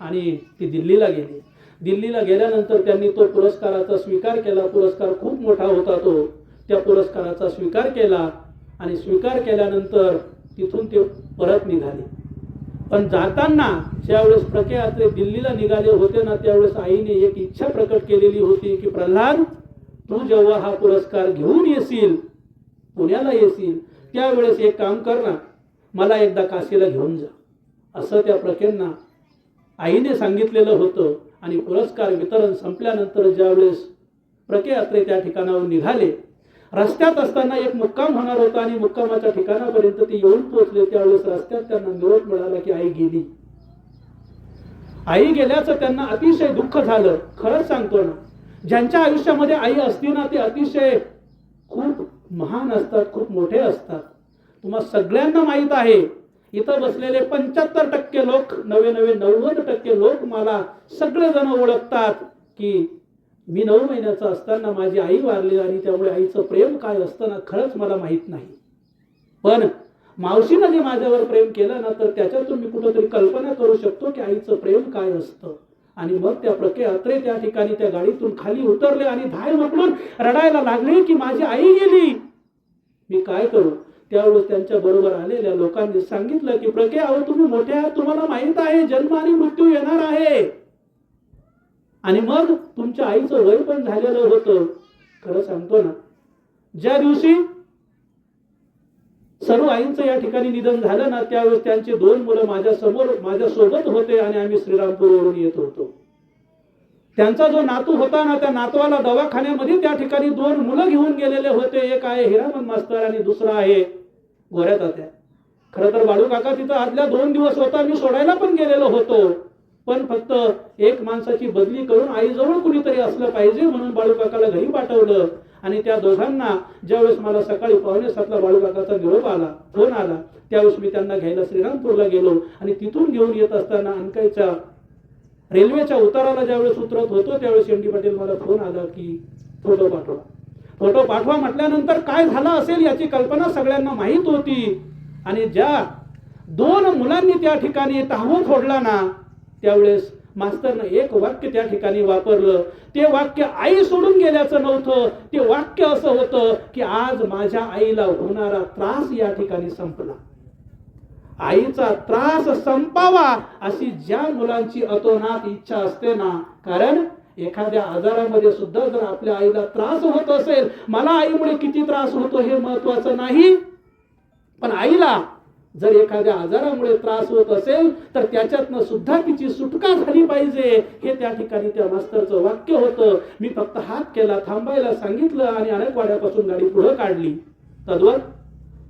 आणि ती दिल्लीला गेली. दिल्लीला गेल्यानंतर त्यांनी तो पुरस्काराचा स्वीकार केला. पुरस्कार खूप मोठा होता तो. त्या पुरस्काराचा स्वीकार केला आणि स्वीकार केल्यानंतर तिथून ते परत निघाले. पण जाताना ज्यावेळेस प्रके अत्रे दिल्लीला निघाले होते ना त्यावेळेस आईने एक इच्छा प्रकट केलेली होती की प्रल्हाद, तू जेव्हा हा पुरस्कार घेऊन येशील, पुण्याला येशील, त्यावेळेस एक काम कर ना, मला एकदा काशीला घेऊन जा, असं त्या प्रकेंना आईने सांगितलेलं होतं. आणि पुरस्कार वितरण संपल्यानंतर ज्यावेळेस प्रके अत्रे त्या ठिकाणावर निघाले, रस्त्यात असताना एक मुक्काम होणार होता आणि मुक्कामाच्या ठिकाणापर्यंत ते येऊन पोहोचले. त्यावेळेस रस्त्यात त्यांना निरोप मिळाला की आई गेली. आई गेल्याचं त्यांना अतिशय दुःख झालं. खरंच सांगतो ना, ज्यांच्या आयुष्यामध्ये आई असती ना ते अतिशय खूप महान असतात, खूप मोठे असतात. तुम्हाला सगळ्यांना माहित आहे, इथं बसलेले 75% लोक, 90% लोक मला सगळेजण ओळखतात की मी 9 महिन्याचा असताना माझी आई वारली आणि त्यामुळे आईचं प्रेम काय असतं ना खरंच मला माहित नाही. पण मावशीनं जे माझ्यावर प्रेम केलं ना तर त्याच्यातून मी कुठंतरी कल्पना करू शकतो की आईचं प्रेम काय असतं. आणि मग त्या प्रके अत्रे त्या ठिकाणी त्या गाडीतून खाली उतरले आणि धाय मोकळून रडायला लागले की माझी आई गेली, मी काय करू. त्यावेळेस त्यांच्या बरोबर आलेल्या लोकांनी सांगितलं की प्रके, अहो तुम्ही मोठे आहात, तुम्हाला माहित आहे जन्म आणि मृत्यू येणार आहे. आणि मग तुमच्या आईचं वय पण झालेलं होतं. खरं सांगतो ना, ज्या दिवशी सर्व आईंचं या ठिकाणी निधन झालं ना त्यावेळेस त्यांचे 2 मुलं माझ्या सोबत होते आणि आम्ही श्रीरामपूरवरून येत होतो. त्यांचा जो नातू होता ना त्या नातवाला दवाखान्यामध्ये त्या ठिकाणी 2 मुलं घेऊन गेलेले होते. एक आहे हिरामन मास्तर आणि दुसरा आहे गोऱ्या तात्या. खरं तर बाळू काका तिथं आदल्या 2 दिवस होता, मी सोडायला पण गेलेलो होतो. पण फक्त एक माणसाची बदली करून आईजवळ कुणीतरी असलं पाहिजे म्हणून बाळू काकाला घरी पाठवलं. आणि त्या दोघांना ज्यावेळेस मला सकाळी 6:45 बाळू काकाचा निरोप आला, फोन आला, त्यावेळेस मी त्यांना घ्यायला श्रीरामपूरला गेलो. आणि तिथून घेऊन येत असताना अनकाईच्या रेल्वेच्या उताराला ज्यावेळेस उतरत होतो त्यावेळेस एम डी पाटील मला फोन आला की फोटो पाठवा. फोटो पाठवा म्हटल्यानंतर काय झालं असेल याची कल्पना सगळ्यांना माहीत होती. आणि ज्या 2 मुलांनी त्या ठिकाणी टाहू फोडला ना त्यावेळेस मास्तरनं एक वाक्य त्या ठिकाणी वापरलं. ते वाक्य आई सोडून गेल्याचं नव्हतं, ते वाक्य असं होतं की आज माझ्या आईला होणारा त्रास या ठिकाणी संपला. आईचा त्रास संपावा अशी ज्या मुलांची अतोनात इच्छा असते ना, कारण एखाद्या आजारामध्ये सुद्धा जर आपल्या आईला त्रास होत असेल, मला आईमुळे किती त्रास होतो हे महत्वाचं नाही, पण आईला जर एखाद्या आजारामुळे त्रास होत असेल तर त्याच्यातनं सुद्धा तिची सुटका झाली पाहिजे, हे त्या ठिकाणी त्या मास्तरचं वाक्य होतं. मी फक्त हात केला, थांबायला सांगितलं आणि अनेक वाड्यापासून गाडी पुढे काढली. तद्वत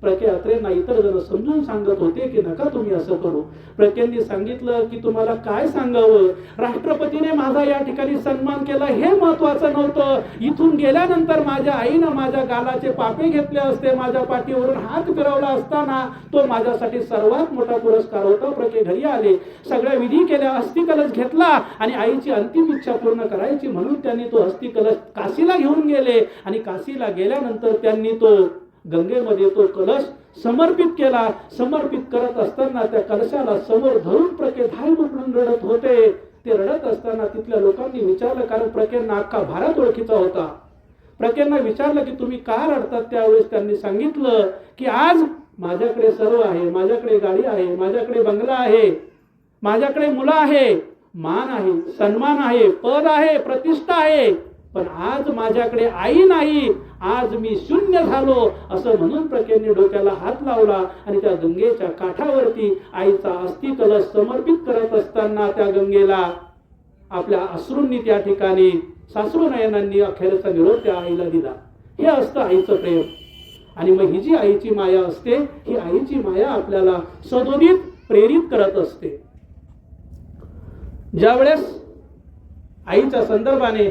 प्रके अत्रेंना इतर जण समजून सांगत होते की नका तुम्ही असं करू. प्रकेंनी सांगितलं की तुम्हाला काय सांगावं, राष्ट्रपतीने माझा या ठिकाणी सन्मान केला हे महत्वाचं नव्हतं. इथून गेल्यानंतर माझ्या आईनं माझ्या गालाचे पापे घेतले असते, माझ्या पाठीवरून हात फिरवला असताना तो माझ्यासाठी सर्वात मोठा पुरस्कार होता. प्रके घरी आले, सगळ्या विधी केल्या, हस्तिकलश घेतला आणि आईची अंतिम इच्छा पूर्ण करायची म्हणून त्यांनी तो हस्तिकलश काशीला घेऊन गेले. आणि काशीला गेल्यानंतर त्यांनी तो गंगेमध्ये तो कलश समर्पित केला. समर्पित करत असताना त्या कलशाला समोर धरून प्रके धाय मोकळून रडत होते. ते रडत असताना तिथल्या लोकांनी विचारलं, कारण प्रकेंना अख्खा भारत ओळखीचा होता. प्रकेंना विचारलं की तुम्ही का रडतात. त्यावेळेस त्यांनी सांगितलं की आज माझ्याकडे सर्व आहे, माझ्याकडे गाडी आहे, माझ्याकडे बंगला आहे, माझ्याकडे मुलं आहे, मान आहे, सन्मान आहे, पद आहे, प्रतिष्ठा आहे, पण आज माझ्याकडे आई नाही, आज मी शून्य झालो असं म्हणून प्रकेंनी डोक्याला हात लावला आणि त्या गंगेच्या काठावरती आईचा अस्थि कलश समर्पित करत असताना त्या गंगेला आपल्या अश्रूंनी त्या ठिकाणी साश्रू नयनांनी अखेरचा निरोप त्या आईला दिला. हे असतं आईचं प्रेम. आणि मग ही जी आईची माया असते, ही आईची माया आपल्याला सदोदित प्रेरित करत असते. ज्यावेळेस आईच्या संदर्भाने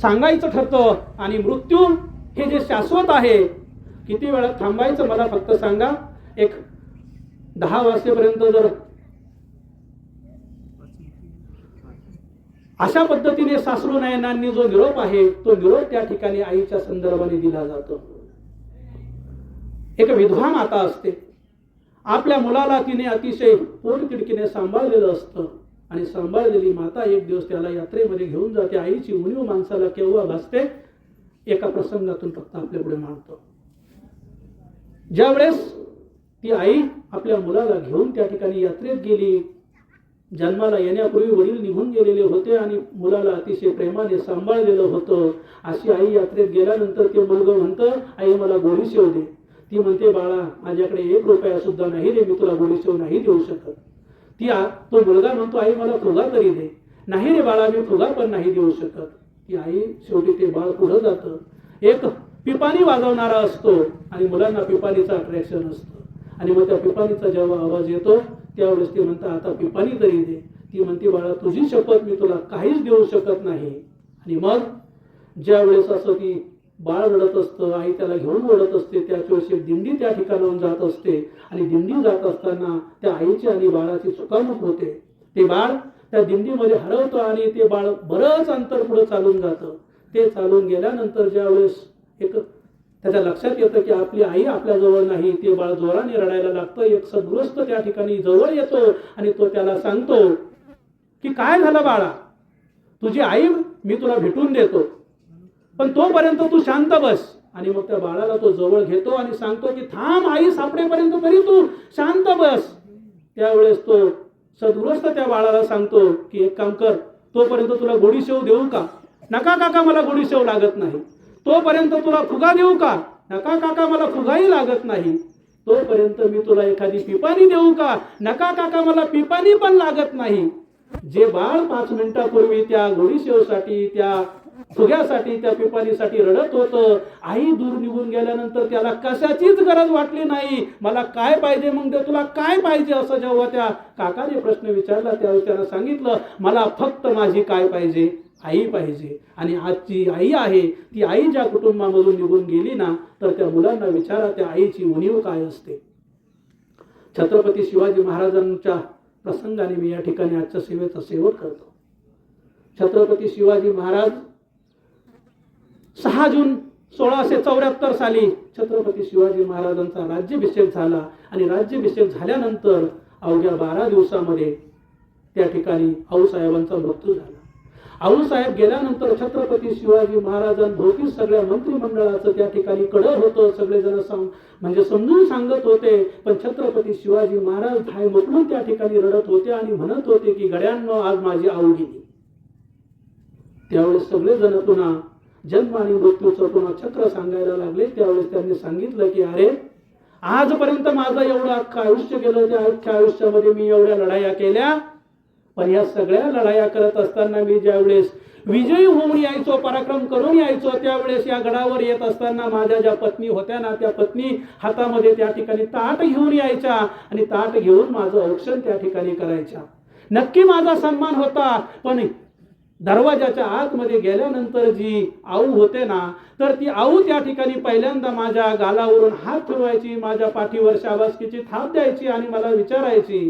सांगायचं ठरतं आणि मृत्यू हे जे शाश्वत आहे, किती वेळात थांबायचं मला फक्त सांगा. एक 10 वाजेपर्यंत जर अशा पद्धतीने सासरू नयनांनी जो निरोप आहे तो निरोप त्या ठिकाणी आईच्या संदर्भाने दिला जातो. एक विधवा माता असते, आपल्या मुलाला तिने अतिशय पोटतिडकीने सांभाळलेलं असतं आणि सांभाळलेली माता एक दिवस त्याला यात्रेमध्ये घेऊन जाते. आईची उणीव माणसाला केव्हा भासते एका प्रसंगातून फक्त आपल्या पुढे मांडतो. ज्यावेळेस ती आई आपल्या मुलाला घेऊन त्या ठिकाणी यात्रेत गेली, जन्माला येण्यापूर्वी वडील निघून गेलेले होते आणि मुलाला अतिशय प्रेमाने सांभाळलेलं होतं. अशी आई यात्रेत गेल्यानंतर ते मुलगा म्हणतं, आई मला गोडीशेव दे. ती म्हणते, बाळा माझ्याकडे 1 रुपया सुद्धा नाही रे, मी तुला गोडीशेव नाही देऊ शकत. तो मुलगा म्हणतो, आई मला फुगा तरी दे. नाही रे बाळा, मी फुगा पण नाही देऊ शकत. ती आई शेवटी ते बाळ पुढं जातं. एक पिपाणी वाजवणारा असतो आणि मुलांना पिपाणीचं अट्रॅक्शन असतं आणि मग त्या पिपाणीचा जेव्हा आवाज येतो त्यावेळेस ती म्हणतात, आता पिपाणी तरी दे. ती म्हणते, बाळा तुझी शपथ, मी तुला काहीच देऊ शकत नाही. आणि मग ज्यावेळेस असं ती बाळ रडत असतं, आई त्याला घेऊन रडत असते, त्याच वेळेस एक दिंडी त्या ठिकाणाहून जात असते आणि दिंडी जात असताना त्या आईची आणि बाळाची चुकामुक होते. ते बाळ त्या दिंडीमध्ये हरवतं आणि ते बाळ बरंच अंतर पुढे चालून जातं. ते चालून गेल्यानंतर ज्यावेळेस एक त्याच्या लक्षात येतं की आपली आई आपल्या जवळ नाही, ते बाळ जोराने रडायला लागतं. एक सद्गृहस्थ त्या ठिकाणी जवळ येतो आणि तो त्याला सांगतो की काय झालं बाळा, तुझी आई मी तुला भेटून देतो, पण तोपर्यंत तू शांत बस. आणि मग त्या बाळाला तो जवळ घेतो आणि सांगतो की थांब, आई सापडेपर्यंत तरी तू शांत बस. त्यावेळेस तो सद्गृहस्थ त्या बाळाला सांगतो की एक काम कर, तोपर्यंत तुला गोडीशेव देऊ का? नका काका, मला गोडीशेव लागत नाही. तोपर्यंत तुला फुगा देऊ का? नका काका, मला फुगाही लागत नाही. तोपर्यंत मी तुला एखादी पिपाणी देऊ का? नका काका, मला पिपाणी पण लागत नाही. जे बाळ 5 मिनिटापूर्वी त्या गोडीशेवसाठी, त्या फुग्यासाठी, त्या पिपाणीसाठी रडत होतं, आई दूर निघून गेल्यानंतर त्याला कशाचीच गरज वाटली नाही. मला काय पाहिजे मग दे, तुला काय पाहिजे, असं जेव्हा त्या काकाने प्रश्न विचारला त्यावेळेस त्यानं सांगितलं, मला फक्त माझी काय पाहिजे, आई पाहिजे. आणि आजची आई आहे ती आई ज्या कुटुंबामधून निघून गेली ना, तर त्या मुलांना विचारा त्या आईची उणीव काय असते. छत्रपती शिवाजी महाराजांच्या प्रसंगाने मी या ठिकाणी आजच्या सेवेचा शेवट करतो. छत्रपती शिवाजी महाराज 6 जून 1674 साली छत्रपती शिवाजी महाराजांचा राज्याभिषेक झाला आणि राज्याभिषेक झाल्यानंतर अवघ्या 12 दिवसामध्ये त्या ठिकाणी आऊसाहेबांचा मृत्यू झाला. आऊसाहेब गेल्यानंतर छत्रपती शिवाजी महाराजांभोवती सगळ्या मंत्रिमंडळाचं त्या ठिकाणी कडर होतं. सगळेजण म्हणजे समजून सांगत होते, पण छत्रपती शिवाजी महाराज धाय मोकळून त्या ठिकाणी रडत होते आणि म्हणत होते की गड्यांनो, आज माझी आऊ गेली. त्यावेळेस सगळेजण पुन्हा जन्म आणि मृत्यूचं पुन्हा चक्र सांगायला लागले. त्यावेळेस त्यांनी सांगितलं की अरे, आजपर्यंत माझं एवढं अख्खं आयुष्य गेलं, त्या अख्ख्या आयुष्यामध्ये मी एवढ्या लढाया केल्या, पण या सगळ्या लढाया करत असताना मी ज्यावेळेस विजयी होऊन यायचो, पराक्रम करून यायचो, त्यावेळेस या गडावर येत असताना माझ्या ज्या पत्नी होत्या ना, त्या पत्नी हातामध्ये त्या ठिकाणी ताट घेऊन यायच्या आणि ताट घेऊन माझं औक्षण त्या ठिकाणी करायच्या. नक्की माझा सन्मान होता, पण दरवाजाच्या आतमध्ये गेल्यानंतर जी आऊ होते ना, तर ती आऊ त्या ठिकाणी पहिल्यांदा माझ्या गालावरून हात फिरवायची, माझ्या पाठीवर शाबासकीची थाप द्यायची आणि मला विचारायची,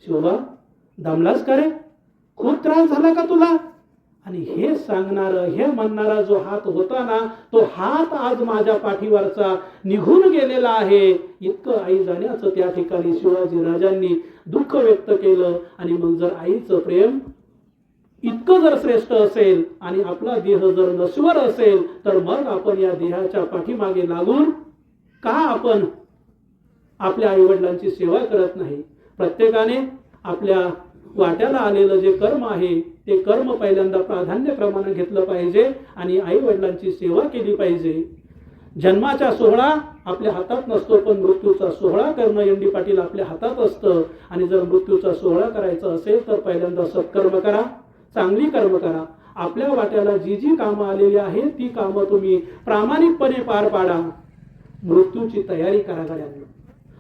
शोभा दमलास का रे, खूप त्रास झाला का तुला? आणि हे सांगणारं, हे म्हणणारा जो हात होता ना, तो हात आज माझ्या पाठीवरचा निघून गेलेला आहे. इतकं आई जाण्याचं त्या ठिकाणी शिवाजी राजांनी दुःख व्यक्त केलं. आणि मग जर आईचं प्रेम इतकं जर श्रेष्ठ असेल आणि आपला देह जर नश्वर असेल, तर मग आपण या देहाच्या पाठीमागे लागून का आपण आपल्या आईवडिलांची सेवा करत नाही? प्रत्येकाने आपल्या वाट्याला आलेलं जे कर्म आहे ते कर्म पहिल्यांदा प्राधान्यक्रमाने घेतलं पाहिजे आणि आई वडिलांची सेवा केली पाहिजे. जन्माचा सोहळा आपल्या हातात नसतो, पण मृत्यूचा सोहळा करणं एन.डी. पाटील आपल्या हातात असतं. आणि जर मृत्यूचा सोहळा करायचा असेल तर पहिल्यांदा सत्कर्म करा, चांगली कर्म करा. आपल्या वाट्याला जी जी कामं आलेली आहेत ती कामं तुम्ही प्रामाणिकपणे पार पाडा. मृत्यूची तयारी करा गड्यांनो.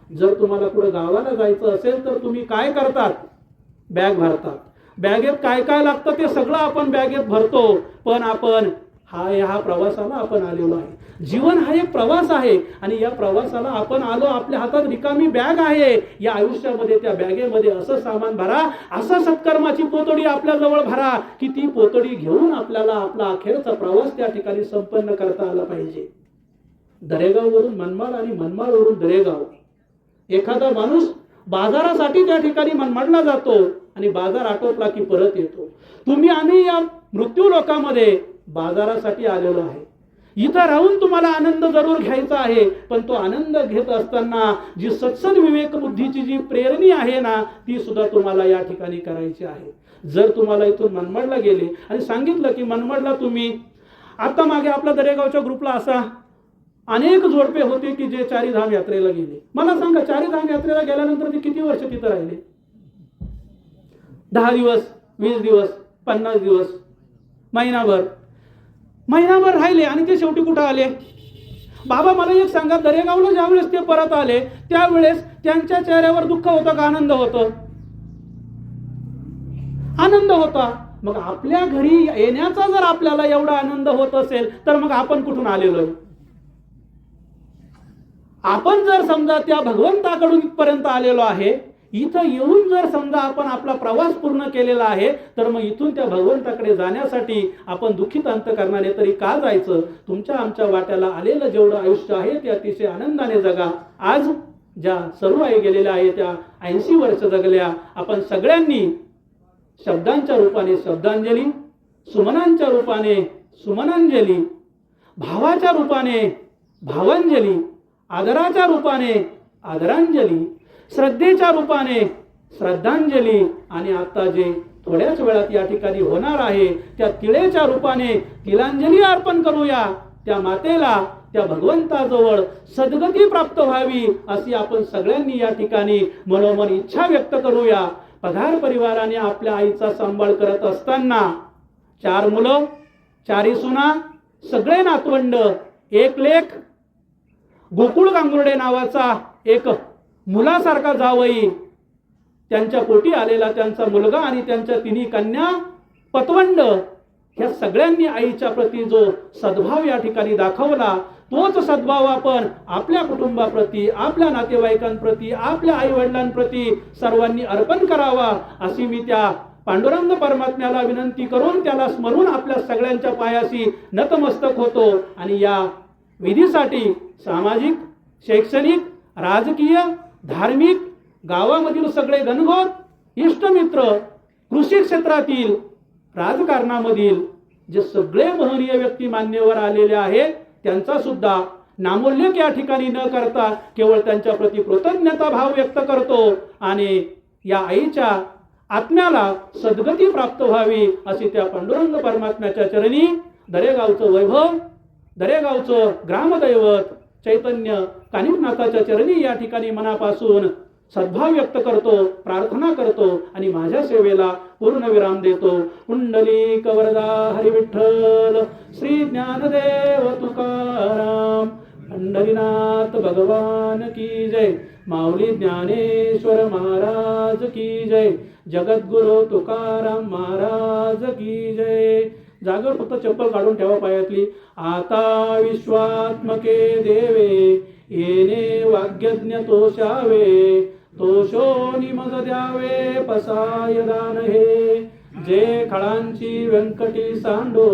जर तुम्हाला कुठं गावाला जायचं असेल तर तुम्ही काय करतात? बॅग भरतात. बॅगेत काय काय लागतं ते सगळं आपण बॅगेत भरतो, पण आपण ह्या प्रवासाला आपण आलेलो आहे. जीवन हा एक प्रवास आहे आणि या प्रवासाला आपण आलो. आपल्या हातात रिकामी बॅग आहे. या आयुष्यामध्ये त्या बॅगेमध्ये असं सामान भरा, असं सत्कर्माची पोतडी आपल्याजवळ भरा की ती पोतडी घेऊन आपल्याला आपला अखेरचा प्रवास त्या ठिकाणी संपन्न करता आला पाहिजे. दरेगाववरून मनमाड आणि मनमाडवरून दरेगाव. एखादा माणूस बाजारासाठी त्या ठिकाणी मनमाडला जातो आणि बाजार आटोपला की परत येतो. तुम्ही आम्ही या मृत्यू लोकामध्ये बाजारासाठी आलेलो आहे. इथं राहून तुम्हाला आनंद जरूर घ्यायचा आहे, पण तो आनंद घेत असताना जी सत्सद विवेक बुद्धीची जी प्रेरणी आहे ना, ती सुद्धा तुम्हाला या ठिकाणी करायची आहे. जर तुम्हाला इथून मनमाडला गेले आणि सांगितलं की मनमाडला तुम्ही, आता मागे आपल्या दरेगावच्या ग्रुपला असा अनेक जोडपे होते की जे चारीधाम यात्रेला गेले. मला सांगा, चारीधाम यात्रेला गेल्यानंतर ते किती वर्ष तिथं राहिले? 10 दिवस, 20 दिवस, 50 दिवस, महिनाभर राहिले आणि ते शेवटी कुठं आले? बाबा मला एक सांगा, दरेगावला ज्यावेळेस ते परत आले त्यावेळेस त्यांच्या चेहऱ्यावर दुःख होतं का आनंद होतं? आनंद होता. मग आपल्या घरी येण्याचा जर आपल्याला एवढा आनंद होत असेल तर मग आपण कुठून आलेलो? आपण जर समजा त्या भगवंताकडून इथपर्यंत आलेलो आहे, इथं येऊन जर समजा आपण आपला प्रवास पूर्ण केलेला आहे, तर मग इथून त्या भगवंताकडे जाण्यासाठी आपण दुःखित अंतकरणाने तरी का जायचं? तुमच्या आमच्या वाट्याला आलेलं जेवढं आयुष्य आहे ते अतिशय आनंदाने जगा. आज ज्या सर्व आई गेलेल्या आहे त्या 80 वर्ष जगल्या. आपण सगळ्यांनी शब्दांच्या रूपाने शब्दांजली, सुमनांच्या रूपाने सुमनांजली, भावाच्या रूपाने भावांजली, आदराच्या रूपाने आदरांजली, श्रद्धेच्या रूपाने श्रद्धांजली आणि आता जे थोड्याच वेळात या ठिकाणी होणार आहे त्या तिळेच्या रूपाने तिलांजली अर्पण करूया. त्या मातेला, त्या भगवंताजवळ सद्गती प्राप्त व्हावी अशी आपण सगळ्यांनी या ठिकाणी मनोमन इच्छा व्यक्त करूया. पगार परिवाराने आपल्या आईचा सांभाळ करत असताना 4 मुलं, 4 सुना, सगळे नातवंड, एक लेक, गोकुळ गांगुर्डे नावाचा एक मुलासारखा जावई, त्यांच्या पोटी आलेला त्यांचा मुलगा आणि त्यांच्या 3 कन्या पतवंड, ह्या सगळ्यांनी आईच्या प्रती जो सद्भाव या ठिकाणी दाखवला, तोच सद्भाव आपण आपल्या कुटुंबाप्रती, आपल्या नातेवाईकांप्रती, आपल्या आई वडिलांप्रती सर्वांनी अर्पण करावा अशी मी त्या पांडुरंग परमात्म्याला विनंती करून त्याला स्मरून आपल्या सगळ्यांच्या पायाशी नतमस्तक होतो. आणि या विधीसाठी सामाजिक, शैक्षणिक, राजकीय, धार्मिक, गावामधील सगळे गणगोत, इष्टमित्र, कृषी क्षेत्रातील, राजकारणामधील जे सगळे महनीय व्यक्ती मान्यवर आलेले आहेत त्यांचा सुद्धा नामोल्लेख या ठिकाणी न करता केवळ त्यांच्या प्रति कृतज्ञता भाव व्यक्त करतो आणि या आईच्या आत्म्याला सद्गती प्राप्त व्हावी अशी त्या पांडुरंग परमात्म्याच्या चरणी दरेगावचं वैभव, दरेगावचं ग्रामदैवत चैतन्य कानिफनाथाच्या चरणी या ठिकाणी मनापासून सद्भाव व्यक्त करतो, प्रार्थना करतो आणि माझ्या सेवेला पूर्णविराम देतो. कुंडलिक वरदा हरी विठ्ठल, श्री ज्ञानदेव तुकाराम, पंढरीनाथ भगवान की जय, माऊली ज्ञानेश्वर महाराज की जय, जगद्गुरु तुकाराम महाराज की जय. जागर फक्त चप्पल काढून ठेवा पायातली. आता विश्वात्मके देवे येणे वाग्यज्ञ तोषावे, तोषोनी मग द्यावे पसाय दान हे. जे खळांची व्यंकटी सांडो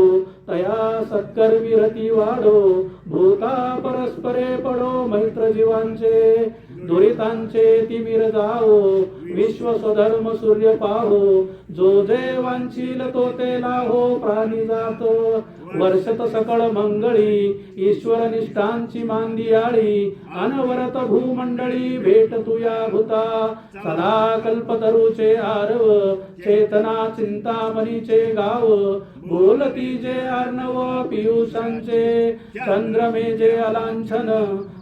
तया सत्कर्मी रती वाढो, भूता परस्परे पडो मैत्र जीवांचे, दुरितांचे तिमिर जाओ, विश्व स्वधर्म सूर्य पाहो, जो जे वांछील तो ते लाहो प्राणी जात. वर्षत सकळ मंगळी ईश्वर निष्ठांची मांदियाळी, अनवरत भूमंडळी भेट तुया भूता. सदा कल्पतरूचे आरव चेतना चिंतामणीचे गाव, बोलती जे अर्णव पियुषांचे, चंद्रमे जे अलांछन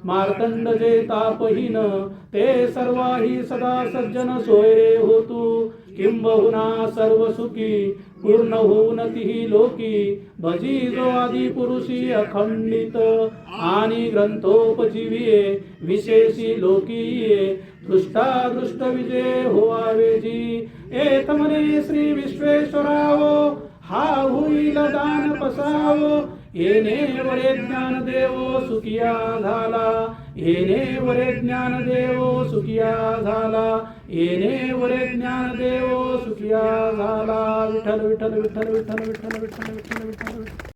मार्तंड जे तापहीन, ते सर्वाही सदा सज्जन सोयरे होतू. किंबहुना सर्व सुखी पूर्ण होऊन तिही लोकी, भजी जो आदि पुरुषी अखंडित आणि ग्रंथोपजीविये, विशेषी लोकीये दृष्टादृष्ट विजय होवावे जी. एत म्हणे श्री विश्वेश्वरावो, हा होईल दान पसावो, येणे वरे ज्ञानदेव सुखिया झाला, येणे वरे ज्ञानदेव सुखिया झाला, येणे वरे ज्ञानदेव सुखिया झाला. विठ्ठल विठ्ठल विठ्ठल विठ्ठल विठ्ठल विठ्ठल विठ्ठल विठ्ठल.